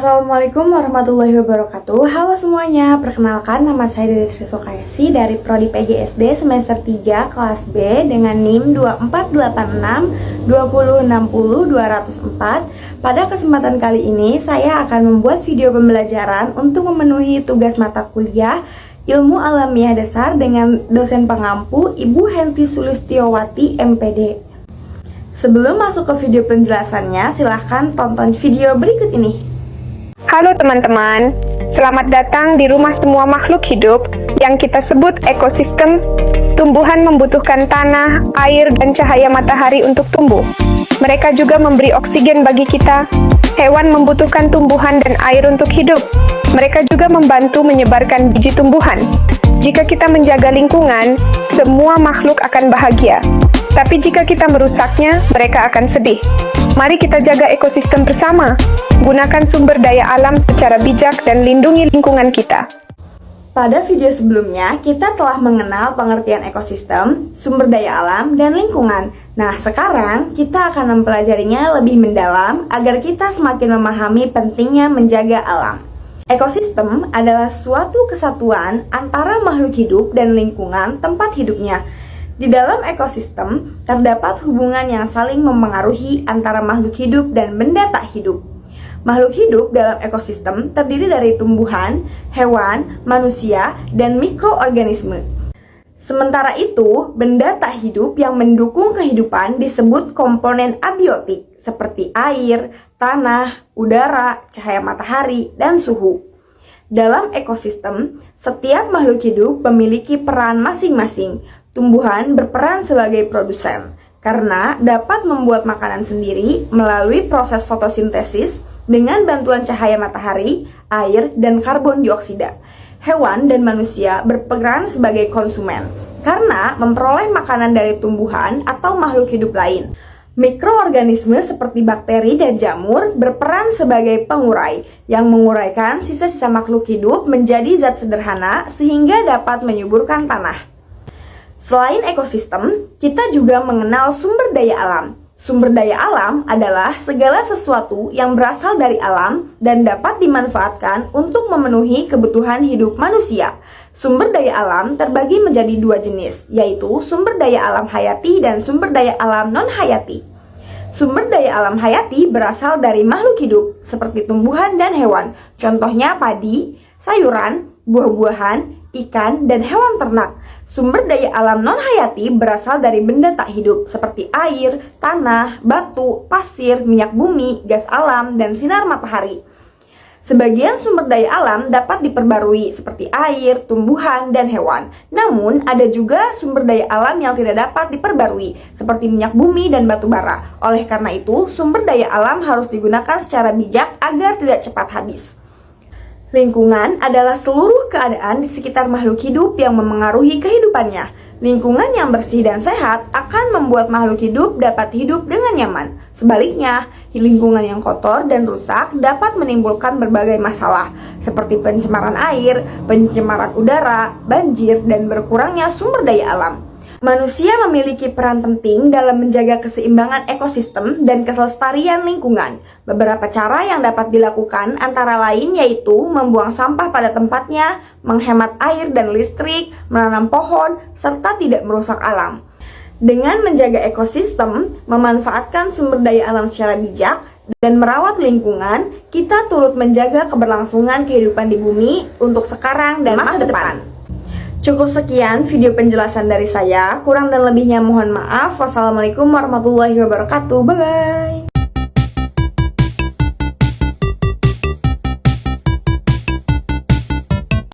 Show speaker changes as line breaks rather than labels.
Assalamualaikum warahmatullahi wabarakatuh. Halo semuanya, perkenalkan nama saya Dede Trisno Kayasi dari Prodi PGSD semester 3 kelas B dengan NIM 2486 2060 204. Pada kesempatan kali ini saya akan membuat video pembelajaran untuk memenuhi tugas mata kuliah Ilmu Alamiah Dasar dengan dosen pengampu Ibu Henti Sulistiowati MPD. Sebelum masuk ke video penjelasannya, silahkan tonton video berikut ini.
Halo teman-teman, selamat datang di rumah semua makhluk hidup yang kita sebut ekosistem. Tumbuhan membutuhkan tanah, air, dan cahaya matahari untuk tumbuh. Mereka juga memberi oksigen bagi kita. Hewan membutuhkan tumbuhan dan air untuk hidup. Mereka juga membantu menyebarkan biji tumbuhan. Jika kita menjaga lingkungan, semua makhluk akan bahagia. Tapi jika kita merusaknya, mereka akan sedih. Mari kita jaga ekosistem bersama. Gunakan sumber daya alam secara bijak dan lindungi lingkungan kita.
Pada video sebelumnya, kita telah mengenal pengertian ekosistem, sumber daya alam, dan lingkungan. Nah, sekarang kita akan mempelajarinya lebih mendalam agar kita semakin memahami pentingnya menjaga alam. Ekosistem adalah suatu kesatuan antara makhluk hidup dan lingkungan tempat hidupnya. Di dalam ekosistem, terdapat hubungan yang saling mempengaruhi antara makhluk hidup dan benda tak hidup. Makhluk hidup dalam ekosistem terdiri dari tumbuhan, hewan, manusia, dan mikroorganisme. Sementara itu, benda tak hidup yang mendukung kehidupan disebut komponen abiotik, seperti air, tanah, udara, cahaya matahari, dan suhu. Dalam ekosistem, setiap makhluk hidup memiliki peran masing-masing. Tumbuhan berperan sebagai produsen, karena dapat membuat makanan sendiri melalui proses fotosintesis dengan bantuan cahaya matahari, air, dan karbon dioksida. Hewan dan manusia berperan sebagai konsumen, karena memperoleh makanan dari tumbuhan atau makhluk hidup lain. Mikroorganisme seperti bakteri dan jamur berperan sebagai pengurai, yang menguraikan sisa-sisa makhluk hidup menjadi zat sederhana sehingga dapat menyuburkan tanah. Selain ekosistem, kita juga mengenal sumber daya alam. Sumber daya alam adalah segala sesuatu yang berasal dari alam dan dapat dimanfaatkan untuk memenuhi kebutuhan hidup manusia. Sumber daya alam terbagi menjadi dua jenis, yaitu sumber daya alam hayati dan sumber daya alam non-hayati. Sumber daya alam hayati berasal dari makhluk hidup, seperti tumbuhan dan hewan. Contohnya padi, sayuran, buah-buahan, ikan, dan hewan ternak. Sumber daya alam non-hayati berasal dari benda tak hidup seperti air, tanah, batu, pasir, minyak bumi, gas alam, dan sinar matahari. Sebagian sumber daya alam dapat diperbarui seperti air, tumbuhan, dan hewan. Namun, ada juga sumber daya alam yang tidak dapat diperbarui seperti minyak bumi dan batu bara. Oleh karena itu, sumber daya alam harus digunakan secara bijak agar tidak cepat habis. Lingkungan adalah seluruh keadaan di sekitar makhluk hidup yang memengaruhi kehidupannya. Lingkungan yang bersih dan sehat akan membuat makhluk hidup dapat hidup dengan nyaman. Sebaliknya, lingkungan yang kotor dan rusak dapat menimbulkan berbagai masalah, seperti pencemaran air, pencemaran udara, banjir, dan berkurangnya sumber daya alam. Manusia memiliki peran penting dalam menjaga keseimbangan ekosistem dan kelestarian lingkungan. Beberapa cara yang dapat dilakukan antara lain yaitu membuang sampah pada tempatnya, menghemat air dan listrik, menanam pohon, serta tidak merusak alam. Dengan menjaga ekosistem, memanfaatkan sumber daya alam secara bijak, dan merawat lingkungan, kita turut menjaga keberlangsungan kehidupan di bumi untuk sekarang dan masa depan. Cukup sekian video penjelasan dari saya. Kurang dan lebihnya mohon maaf. Wassalamualaikum warahmatullahi wabarakatuh. Bye-bye.